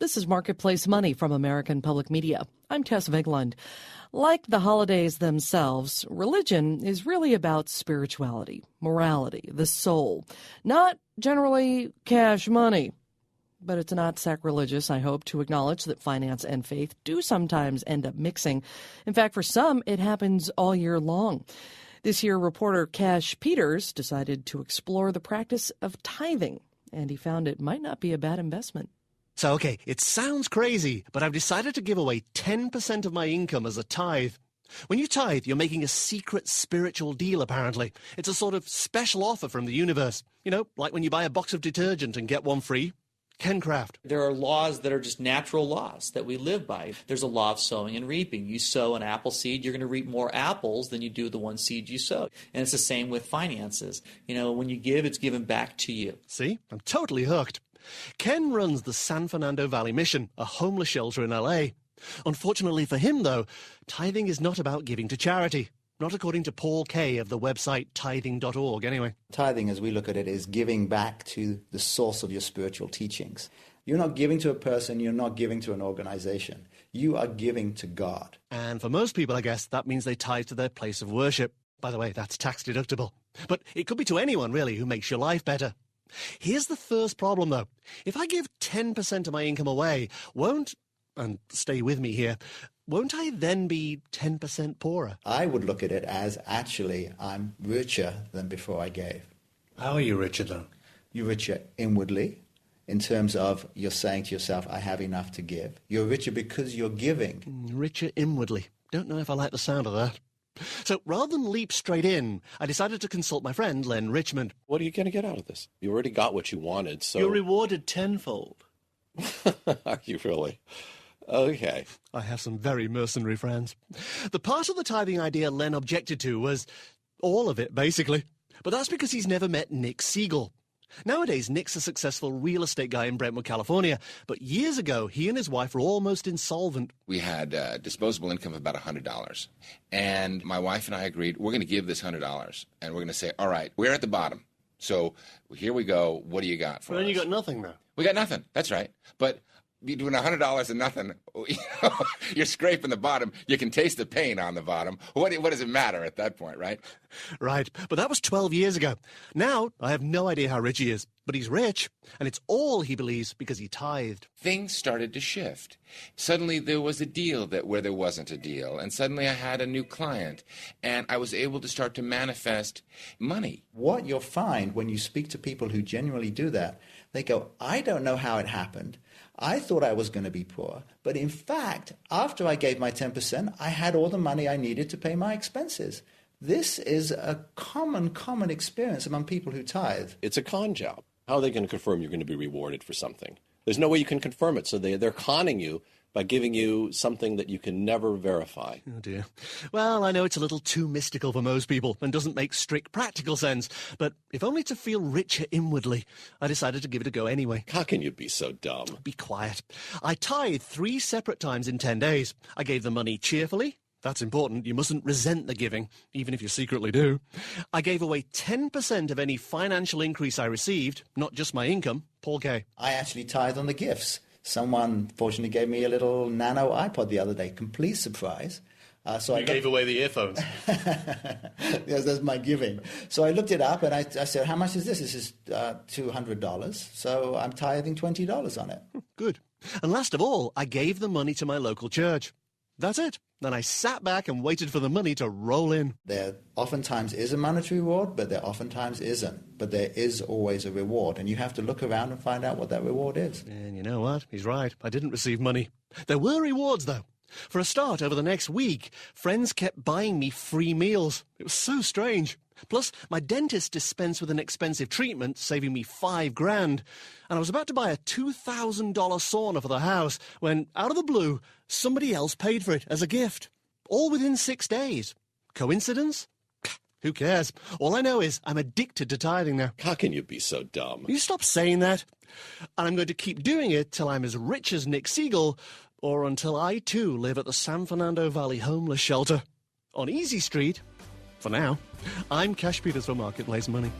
This is Marketplace Money from American Public Media. I'm Tess Vigland. Like the holidays themselves, religion is really about spirituality, morality, the soul, not generally cash money. But it's not sacrilegious, I hope, to acknowledge that finance and faith do sometimes end up mixing. In fact, for some, it happens all year long. This year, reporter Cash Peters decided to explore the practice of tithing, and he found it might not be a bad investment. So, okay, it sounds crazy, but I've decided to give away 10% of my income as a tithe. When you tithe, you're making a secret spiritual deal, apparently. It's a sort of special offer from the universe. You know, like when you buy a box of detergent and get one free. Ken Kraft. There are laws that are just natural laws that we live by. There's a law of sowing and reaping. You sow an apple seed, you're going to reap more apples than you do the one seed you sow. And it's the same with finances. You know, when you give, it's given back to you. See? I'm totally hooked. Ken runs the San Fernando Valley Mission, a homeless shelter in L.A. Unfortunately for him, though, tithing is not about giving to charity. Not according to Paul Kay of the website tithing.org, anyway. Tithing, as we look at it, is giving back to the source of your spiritual teachings. You're not giving to a person, you're not giving to an organization. You are giving to God. And for most people, I guess, that means they tithe to their place of worship. By the way, that's tax deductible. But it could be to anyone, really, who makes your life better. Here's the first problem, though. If I give 10% of my income away, and stay with me here, won't I then be 10% poorer? I would look at it as, actually, I'm richer than before I gave. How are you richer, then? You're richer inwardly, in terms of you're saying to yourself, I have enough to give. You're richer because you're giving. Richer inwardly. Don't know if I like the sound of that. So rather than leap straight in, I decided to consult my friend, Len Richmond. What are you going to get out of this? You already got what you wanted, so... You're rewarded tenfold. Are you really? Okay. I have some very mercenary friends. The part of the tithing idea Len objected to was all of it, basically. But that's because he's never met Nick Siegel. Nowadays, Nick's a successful real estate guy in Brentwood, California. But years ago, he and his wife were almost insolvent. We had disposable income of about $100. And my wife and I agreed, we're going to give this $100. And we're going to say, all right, we're at the bottom. So here we go. What do you got for us? Well, then you got nothing, though. We got nothing. That's right. But you're doing $100 and nothing. You know, you're scraping the bottom. You can taste the pain on the bottom. What does it matter at that point, right? Right. But that was 12 years ago. Now, I have no idea how rich he is. But he's rich. And it's all, he believes, because he tithed. Things started to shift. Suddenly there was a deal where there wasn't a deal. And suddenly I had a new client. And I was able to start to manifest money. What you'll find when you speak to people who genuinely do that, they go, I don't know how it happened. I thought I was going to be poor, but in fact, after I gave my 10%, I had all the money I needed to pay my expenses. This is a common experience among people who tithe. It's a con job. How are they going to confirm you're going to be rewarded for something? There's no way you can confirm it, so they're conning you by giving you something that you can never verify. Oh, dear. Well, I know it's a little too mystical for most people and doesn't make strict practical sense, but if only to feel richer inwardly, I decided to give it a go anyway. How can you be so dumb? Be quiet. I tithed 3 separate times in 10 days. I gave the money cheerfully. That's important. You mustn't resent the giving, even if you secretly do. I gave away 10% of any financial increase I received, not just my income. Paul Kay. I actually tithe on the gifts. Someone fortunately gave me a little nano iPod the other day. Complete surprise. I gave away the earphones. Yes, that's my giving. So I looked it up and I said, how much is this? This is $200. So I'm tithing $20 on it. Good. And last of all, I gave the money to my local church. That's it. Then I sat back and waited for the money to roll in. There oftentimes is a monetary reward, but there oftentimes isn't. But there is always a reward, and you have to look around and find out what that reward is. And you know what? He's right. I didn't receive money. There were rewards, though. For a start, over the next week, friends kept buying me free meals. It was so strange. Plus, my dentist dispensed with an expensive treatment, saving me $5,000. And I was about to buy a $2,000 sauna for the house when, out of the blue, somebody else paid for it as a gift. All within 6 days. Coincidence? Who cares? All I know is I'm addicted to tithing now. How can you be so dumb? You stop saying that. And I'm going to keep doing it till I'm as rich as Nick Siegel, or until I, too, live at the San Fernando Valley Homeless Shelter on Easy Street. For now, I'm Cash Peters for Marketplace Money.